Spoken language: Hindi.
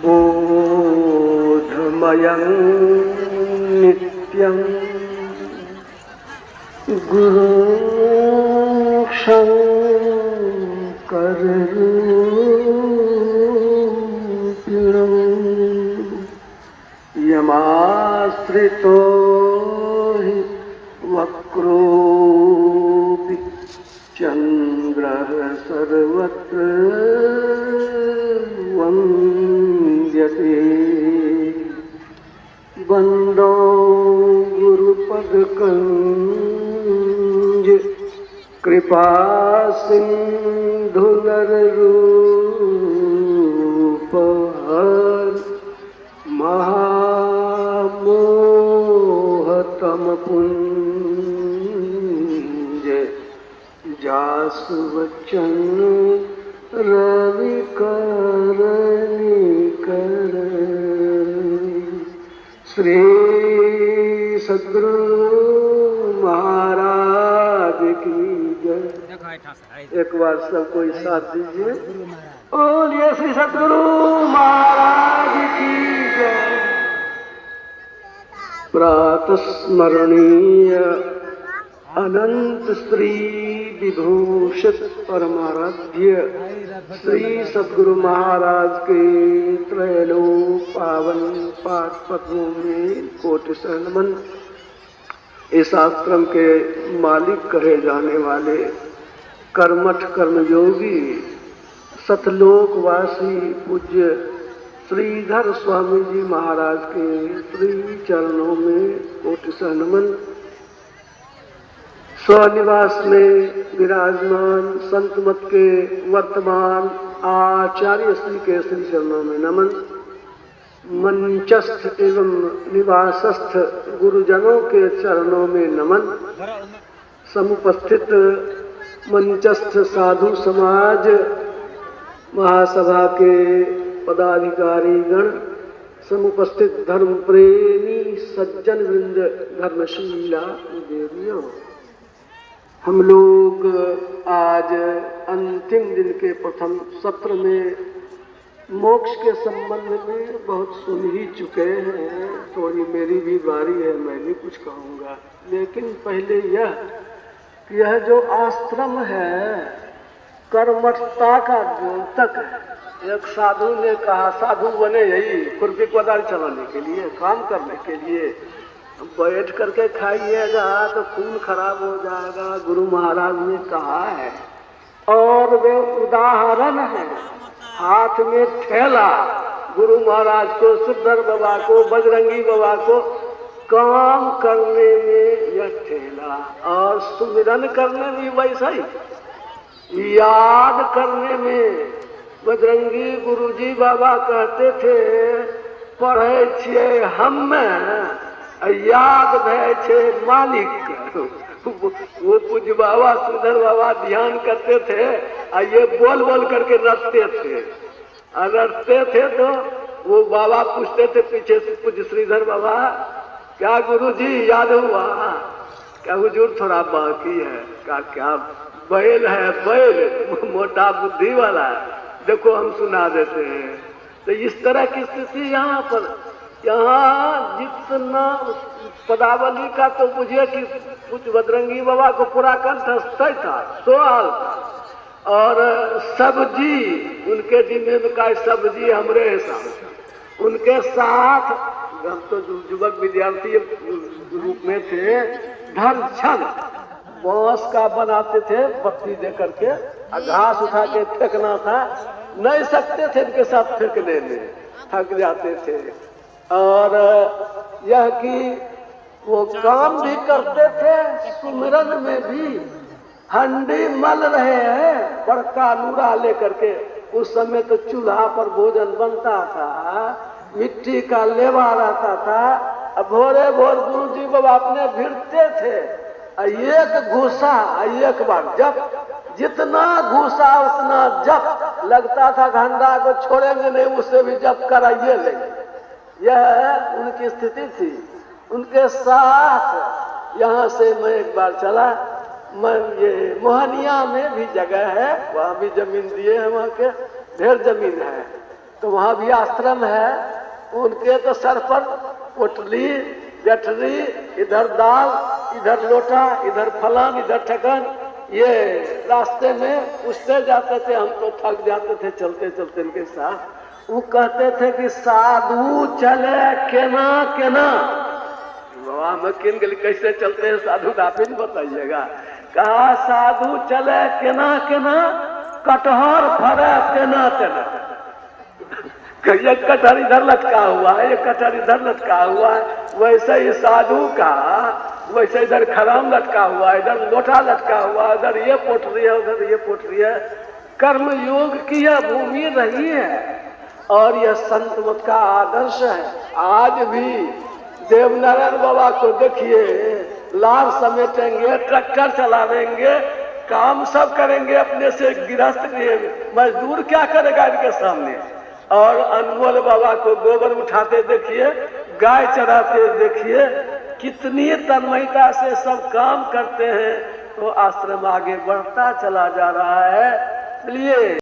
बोधमयं नित्यं गुरुशङ्कररूपिणं यमाश्रितो हि वक्रोऽपि चन्द्रः सर्वत्र वन्द्यते। वन्दो गुरुपदकञ्ज कृपासिन्धुनररूपहर महामोहतमपुञ्ज जासुवचन रविकरणिकर। श्री सद्गुरु महाराज की जय। एक बार सब कोई साथ दीजिए। बोलिए श्री सद्गुरु महाराज की जय। प्रातस्मरणीय अनंत श्री विभूषित परमाराध्य श्री सद्गुरु महाराज के त्रैलोक पावन पाद पद्मों में कोटि नमन। इस आश्रम के मालिक कहे जाने वाले कर्मठ कर्मयोगी सतलोकवासी पूज्य श्रीधर स्वामी जी महाराज के श्री चरणों में कोटि नमन। स्वनिवास में विराजमान संत मत के वर्तमान आचार्य श्री के श्री चरणों में नमन। मंचस्थ एवं निवासस्थ गुरुजनों के चरणों में नमन। समुपस्थित मंचस्थ साधु समाज महासभा के पदाधिकारी गण, समुपस्थित धर्म प्रेमी सज्जन वृंद, धर्मशीला देवियों, हम लोग आज अंतिम दिन के प्रथम सत्र में मोक्ष के संबंध में बहुत सुन ही चुके हैं। थोड़ी मेरी भी बारी है, मैं भी कुछ कहूँगा। लेकिन पहले यह जो आश्रम है कर्मठता का द्योतक है। एक साधु ने कहा, साधु बने यही खुरपी कोदाल चलाने के लिए, काम करने के लिए। बैठ करके खाइएगा तो खून खराब हो जाएगा, गुरु महाराज ने कहा है। और वे उदाहरण है, हाथ में थैला, गुरु महाराज को, सिद्धर बाबा को, बजरंगी बाबा को काम करने में यह थैला, और सुमिरन करने में वैसा ही, याद करने में। बजरंगी गुरुजी बाबा कहते थे, पढ़े छे हमें, याद भय छे मालिक। वो पूज्य बाबा सुधर बाबा ध्यान करते थे, ये बोल बोल करके रटते थे। रटते थे तो वो बाबा पूछते थे पीछे से, पूज्य श्रीधर बाबा क्या गुरुजी याद हुआ? क्या हुजूर थोड़ा बाकी है? क्या बैल है? बैल मोटा बुद्धि वाला है, देखो हम सुना देते हैं। तो इस तरह की स्थिति यहाँ पर, यहाँ जितना पदावली का तो मुझे कि कुछ बजरंगी बाबा को पूरा कंठस्थ था, सवाल था। और सब्जी उनके जिम्मे में का सब्जी हमरे हिसाब से उनके साथ, हम तो युवक विद्यार्थी रूप में थे, धन छन बांस का बनाते थे, बत्ती दे करके घास उठा के फेंकना था, नहीं सकते थे इनके साथ फेंकने में, थक जाते थे। और यह कि वो काम भी करते थे, सुमिरन में भी हंडी मल रहे हैं बड़का लूड़ा लेकर के। उस समय तो चूल्हा पर भोजन बनता था, मिट्टी का लेवा रहता था। भोरे भोर गुरुजी बाबा अपने भिड़ते थे, एक घूसा एक बार जब, जितना घूसा उतना जप, लगता था घंटा को छोड़ेंगे नहीं, उससे भी जप कराइए लेंगे। यह उनकी स्थिति थी। उनके साथ यहाँ से मैं एक बार चला, मैं ये मोहनिया में भी जगह है, वहाँ भी जमीन दिए हैं वहाँ के, ढेर जमीन है, तो वहां भी आश्रम है। उनके तो सर पर पोटली गठरी, इधर दाल, इधर लोटा, इधर फलान, इधर ठकन। ये रास्ते में पूछते जाते थे, हम तो थक जाते थे चलते चलते इनके साथ। वो कहते थे कि साधु चले केना केना। बाबा में किन गली कैसे चलते हैं साधु, आप ही बताइएगा। कहा साधु चले केना केना, कटहर फरे तेना तेना। ये कटहर इधर लटका हुआ है, ये कटहर इधर लटका हुआ है, वैसे ही साधु का वैसे इधर खराम लटका हुआ है, इधर लोटा लटका हुआ है, इधर ये पोटरी है, उधर ये पोटरी है। कर्म योग की यह भूमि रही है और यह संत मत का आदर्श है। आज भी देवनारायण बाबा को देखिए, लार समेटेंगे, ट्रैक्टर चलावेंगे, काम सब करेंगे अपने से, गृहस्थ के मजदूर क्या करेगा इनके सामने। और अनमोल बाबा को गोबर उठाते देखिए, गाय चराते देखिए, कितनी तन्मयता से सब काम करते हैं। तो आश्रम आगे बढ़ता चला जा रहा है। इसलिए